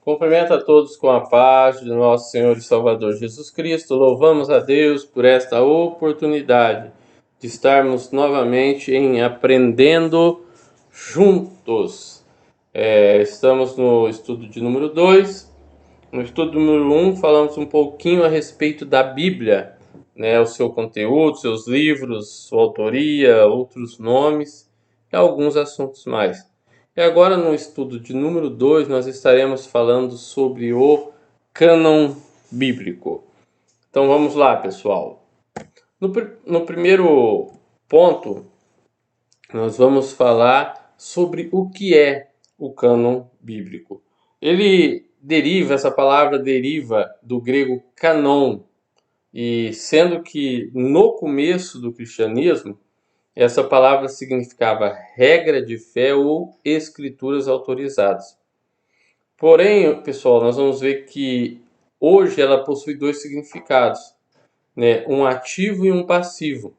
Cumprimento a todos com a paz de nosso Senhor e Salvador Jesus Cristo. Louvamos a Deus por esta oportunidade de estarmos novamente em Aprendendo Juntos. Estamos no estudo de número 2. No estudo número 1, falamos um pouquinho a respeito da Bíblia, o seu conteúdo, seus livros, sua autoria, outros nomes e alguns assuntos mais. E agora, no estudo de número 2, nós estaremos falando sobre o cânon bíblico. Então vamos lá, pessoal. No primeiro ponto, nós vamos falar sobre o que é o cânon bíblico. Essa palavra deriva do grego canon, e sendo que no começo do cristianismo, essa palavra significava regra de fé ou escrituras autorizadas. Porém, pessoal, nós vamos ver que hoje ela possui dois significados, um ativo e um passivo.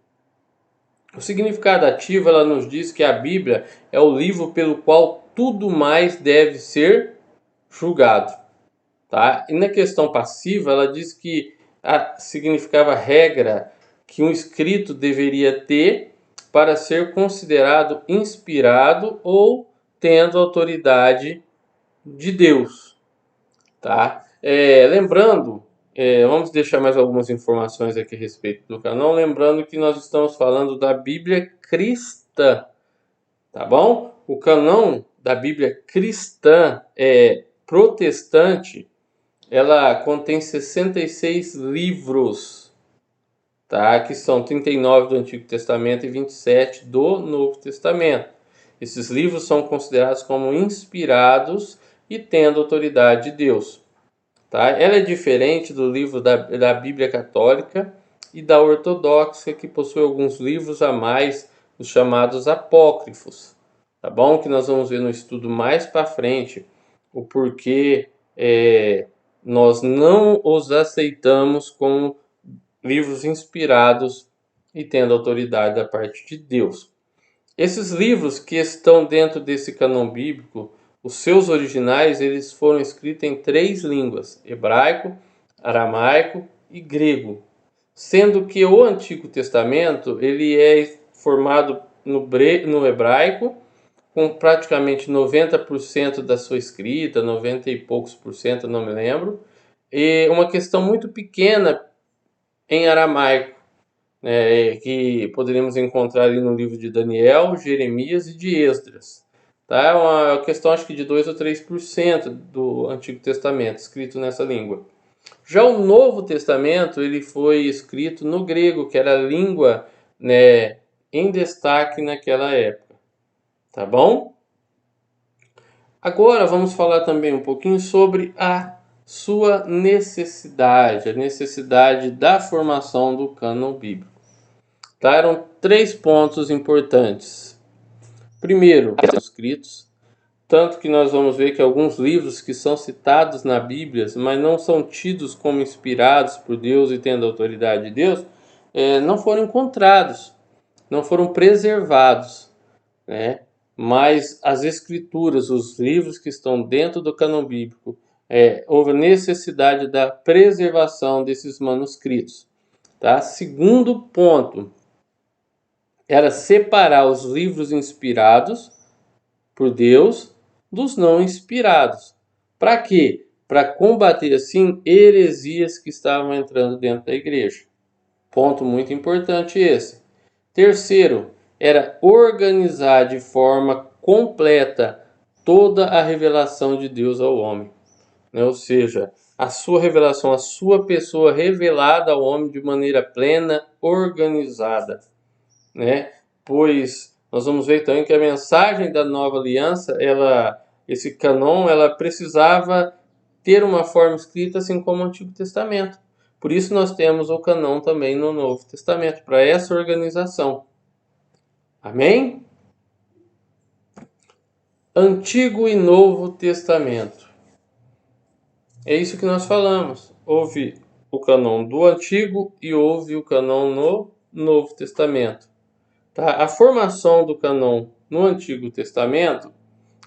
O significado ativo, ela nos diz que a Bíblia é o livro pelo qual tudo mais deve ser julgado. Tá? E na questão passiva, ela diz que significava regra que um escrito deveria ter para ser considerado inspirado ou tendo autoridade de Deus. Tá? Lembrando, vamos deixar mais algumas informações aqui a respeito do canon, lembrando que nós estamos falando da Bíblia cristã, tá bom? O canon da Bíblia cristã protestante, ela contém 66 livros, tá? Que são 39 do Antigo Testamento e 27 do Novo Testamento. Esses livros são considerados como inspirados e tendo autoridade de Deus. Tá? Ela é diferente do livro da Bíblia Católica e da Ortodoxa, que possui alguns livros a mais, os chamados apócrifos. Tá bom? Que nós vamos ver no estudo mais para frente o porquê nós não os aceitamos como livros inspirados e tendo autoridade da parte de Deus. Esses livros que estão dentro desse cânon bíblico, os seus originais, eles foram escritos em 3 línguas: hebraico, aramaico e grego. Sendo que o Antigo Testamento, ele é formado no hebraico, com praticamente 90% da sua escrita, 90 e poucos por cento, não me lembro, e uma questão muito pequena em aramaico, que poderíamos encontrar ali no livro de Daniel, Jeremias e de Esdras. Tá? É uma questão, acho que de 2 ou 3% do Antigo Testamento, escrito nessa língua. Já o Novo Testamento, ele foi escrito no grego, que era a língua em destaque naquela época. Tá bom? Agora vamos falar também um pouquinho sobre a sua necessidade, a necessidade da formação do cânon bíblico. Tá? Eram 3 pontos importantes. Primeiro, os escritos, tanto que nós vamos ver que alguns livros que são citados na Bíblia, mas não são tidos como inspirados por Deus e tendo autoridade de Deus, não foram encontrados, não foram preservados, Mas as escrituras, os livros que estão dentro do cânon bíblico, houve necessidade da preservação desses manuscritos. Tá? Segundo ponto, era separar os livros inspirados por Deus dos não inspirados. Para quê? Para combater, assim, heresias que estavam entrando dentro da igreja. Ponto muito importante esse. Terceiro, era organizar de forma completa toda a revelação de Deus ao homem. Ou seja, a sua revelação, a sua pessoa revelada ao homem de maneira plena, organizada. Pois nós vamos ver também que a mensagem da nova aliança, esse canon, ela precisava ter uma forma escrita assim como o Antigo Testamento. Por isso nós temos o canon também no Novo Testamento, para essa organização. Amém? Antigo e Novo Testamento. É isso que nós falamos. Houve o canon do Antigo e houve o canon no Novo Testamento. Tá? A formação do canon no Antigo Testamento,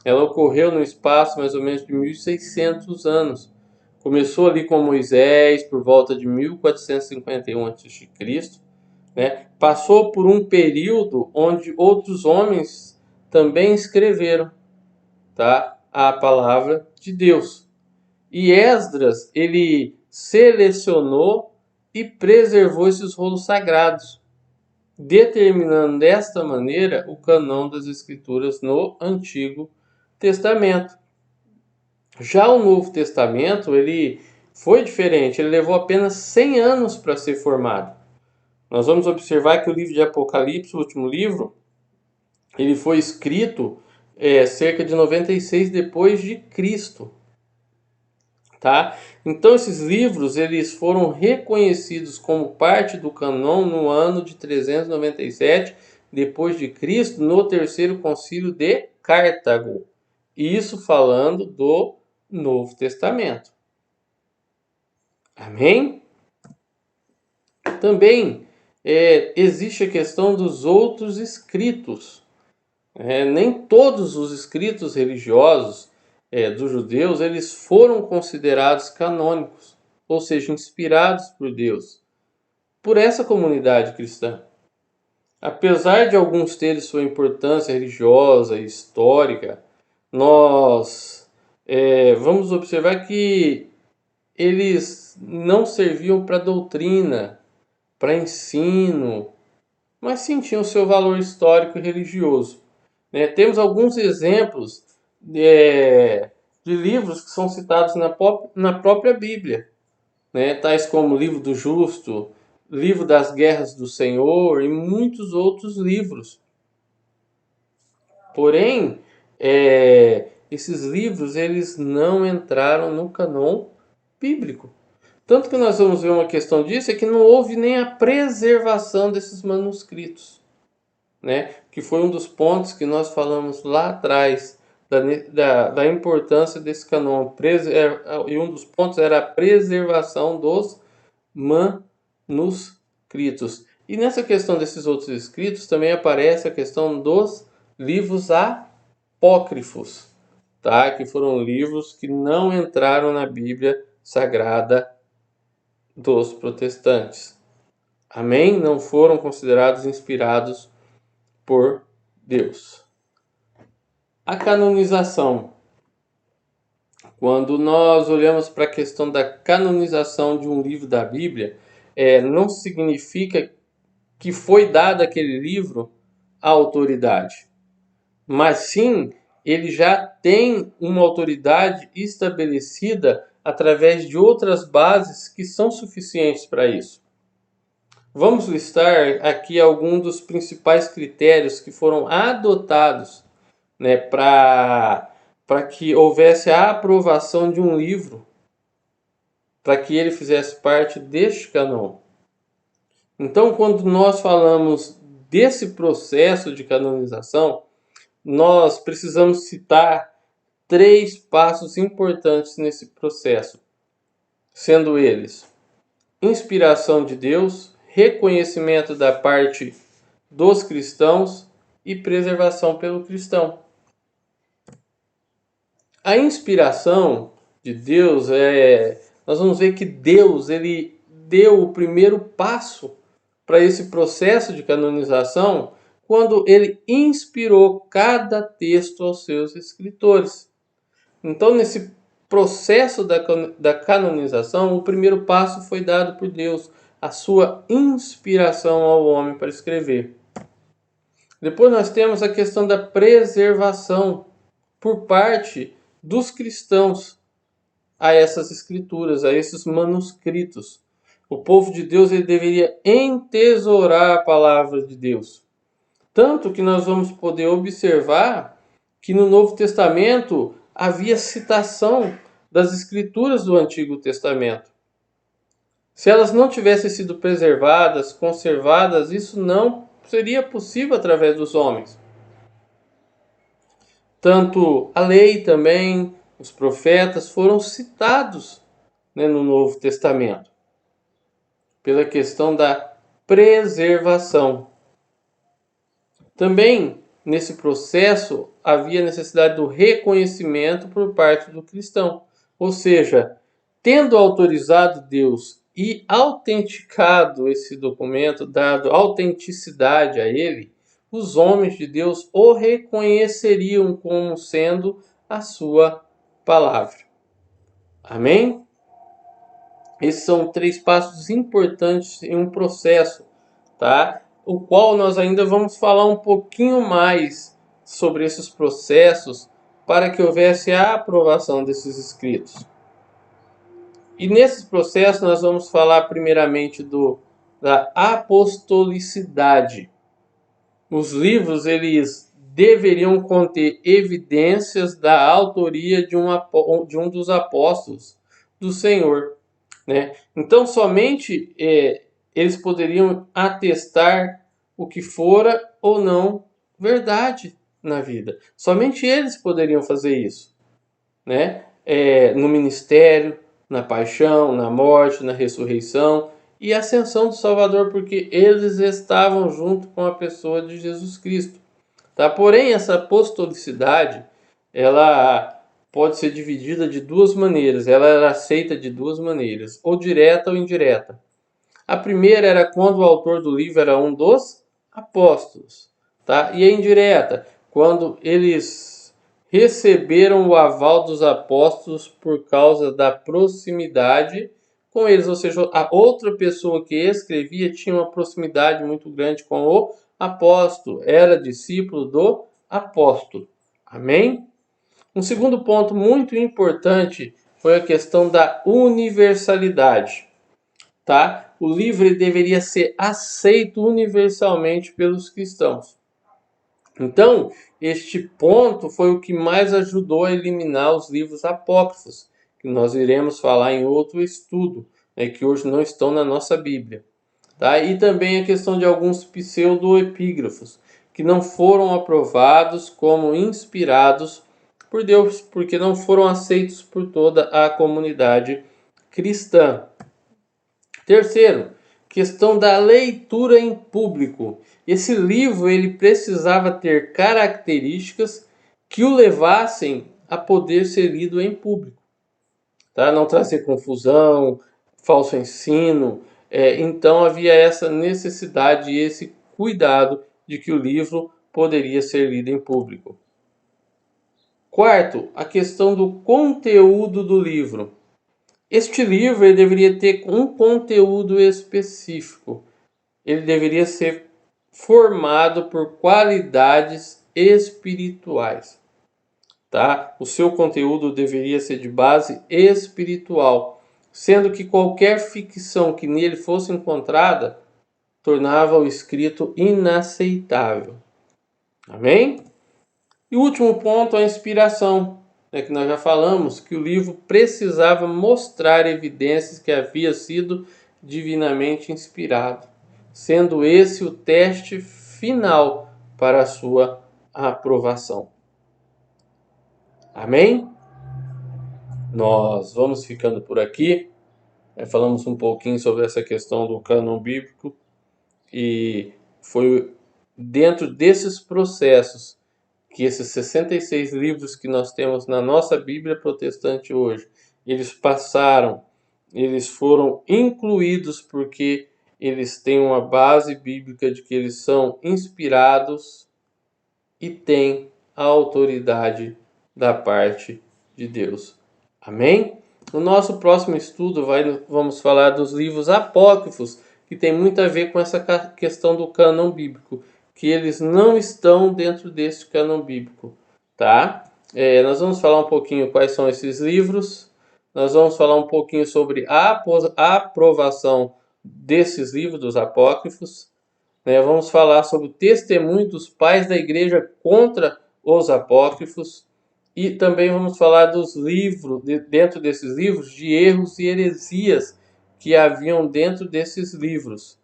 Ela ocorreu no espaço mais ou menos de 1.600 anos. Começou ali com Moisés por volta de 1451 a.C., né? Passou por um período onde outros homens também escreveram, tá, a palavra de Deus. E Esdras, ele selecionou e preservou esses rolos sagrados, determinando desta maneira o cânon das Escrituras no Antigo Testamento. Já o Novo Testamento, ele foi diferente, ele levou apenas 100 anos para ser formado. Nós vamos observar que o livro de Apocalipse, o último livro, ele foi escrito cerca de 96 depois de Cristo, tá? Então esses livros eles foram reconhecidos como parte do cânon no ano de 397 depois de Cristo, no terceiro concílio de Cartago. Isso falando do Novo Testamento. Amém? Também existe a questão dos outros escritos. Nem todos os escritos religiosos dos judeus eles foram considerados canônicos, ou seja, inspirados por Deus, por essa comunidade cristã. Apesar de alguns terem sua importância religiosa e histórica, nós vamos observar que eles não serviam para doutrina, para ensino, mas sim tinham seu valor histórico e religioso. Temos alguns exemplos de livros que são citados na própria Bíblia, tais como o Livro do Justo, Livro das Guerras do Senhor e muitos outros livros. Porém, esses livros eles não entraram no cânon bíblico. Tanto que nós vamos ver uma questão disso é que não houve nem a preservação desses manuscritos, que foi um dos pontos que nós falamos lá atrás da importância desse cânon. E um dos pontos era a preservação dos manuscritos. E nessa questão desses outros escritos também aparece a questão dos livros apócrifos, tá? Que foram livros que não entraram na Bíblia Sagrada dos protestantes. Amém? Não foram considerados inspirados por Deus. A canonização. Quando nós olhamos para a questão da canonização de um livro da Bíblia, não significa que foi dado aquele livro a autoridade, mas sim ele já tem uma autoridade estabelecida através de outras bases que são suficientes para isso. Vamos listar aqui alguns dos principais critérios que foram adotados, para que houvesse a aprovação de um livro, para que ele fizesse parte deste cânon. Então, quando nós falamos desse processo de canonização, nós precisamos citar 3 passos importantes nesse processo, sendo eles: inspiração de Deus, reconhecimento da parte dos cristãos e preservação pelo cristão. A inspiração de Deus nós vamos ver que Deus ele deu o primeiro passo para esse processo de canonização quando ele inspirou cada texto aos seus escritores. Então, nesse processo da canonização, o primeiro passo foi dado por Deus, a sua inspiração ao homem para escrever. Depois nós temos a questão da preservação por parte dos cristãos a essas escrituras, a esses manuscritos. O povo de Deus ele deveria entesourar a palavra de Deus. Tanto que nós vamos poder observar que no Novo Testamento havia citação das escrituras do Antigo Testamento. Se elas não tivessem sido preservadas, conservadas, isso não seria possível através dos homens. Tanto a lei também, os profetas foram citados, no Novo Testamento, pela questão da preservação. Também nesse processo havia necessidade do reconhecimento por parte do cristão. Ou seja, tendo autorizado Deus e autenticado esse documento, dado autenticidade a ele, os homens de Deus o reconheceriam como sendo a sua palavra. Amém? Esses são 3 passos importantes em um processo, tá? O qual nós ainda vamos falar um pouquinho mais sobre esses processos para que houvesse a aprovação desses escritos. E nesse processo nós vamos falar primeiramente da apostolicidade. Os livros eles deveriam conter evidências da autoria de um dos apóstolos do Senhor, né? Então somente eles poderiam atestar o que fora ou não verdade na vida. Somente eles poderiam fazer isso, né? No ministério, na paixão, na morte, na ressurreição e ascensão do Salvador, porque eles estavam junto com a pessoa de Jesus Cristo. Tá? Porém, essa apostolicidade, ela pode ser dividida de 2 maneiras. Ela era aceita de 2 maneiras, ou direta ou indireta. A primeira era quando o autor do livro era um dos apóstolos. Tá? E a indireta, quando eles receberam o aval dos apóstolos por causa da proximidade com eles. Ou seja, a outra pessoa que escrevia tinha uma proximidade muito grande com o apóstolo, era discípulo do apóstolo. Amém? Um segundo ponto muito importante foi a questão da universalidade. Tá? O livro deveria ser aceito universalmente pelos cristãos. Então, este ponto foi o que mais ajudou a eliminar os livros apócrifos, que nós iremos falar em outro estudo, né, que hoje não estão na nossa Bíblia. Tá? E também a questão de alguns pseudoepígrafos, que não foram aprovados como inspirados por Deus, porque não foram aceitos por toda a comunidade cristã. Terceiro, questão da leitura em público. Esse livro ele precisava ter características que o levassem a poder ser lido em público. Tá? Não trazer confusão, falso ensino. Então havia essa necessidade e esse cuidado de que o livro poderia ser lido em público. Quarto, a questão do conteúdo do livro. Este livro ele deveria ter um conteúdo específico. Ele deveria ser formado por qualidades espirituais. Tá? O seu conteúdo deveria ser de base espiritual, sendo que qualquer ficção que nele fosse encontrada tornava o escrito inaceitável. Amém? E o último ponto, a inspiração. Que nós já falamos que o livro precisava mostrar evidências que havia sido divinamente inspirado, sendo esse o teste final para a sua aprovação. Amém? Nós vamos ficando por aqui. Falamos um pouquinho sobre essa questão do cânon bíblico e foi dentro desses processos que esses 66 livros que nós temos na nossa Bíblia protestante hoje, eles foram incluídos porque eles têm uma base bíblica de que eles são inspirados e têm a autoridade da parte de Deus. Amém? No nosso próximo estudo vamos falar dos livros apócrifos, que tem muito a ver com essa questão do cânon bíblico, que eles não estão dentro desse cânon bíblico, tá? Nós vamos falar um pouquinho quais são esses livros, nós vamos falar um pouquinho sobre a aprovação desses livros, dos apócrifos, né? Vamos falar sobre o testemunho dos pais da igreja contra os apócrifos e também vamos falar dos livros, dentro desses livros, de erros e heresias que haviam dentro desses livros.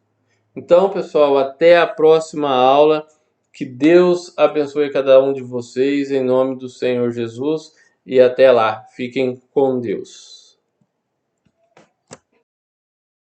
Então, pessoal, até a próxima aula. Que Deus abençoe cada um de vocês em nome do Senhor Jesus e até lá. Fiquem com Deus.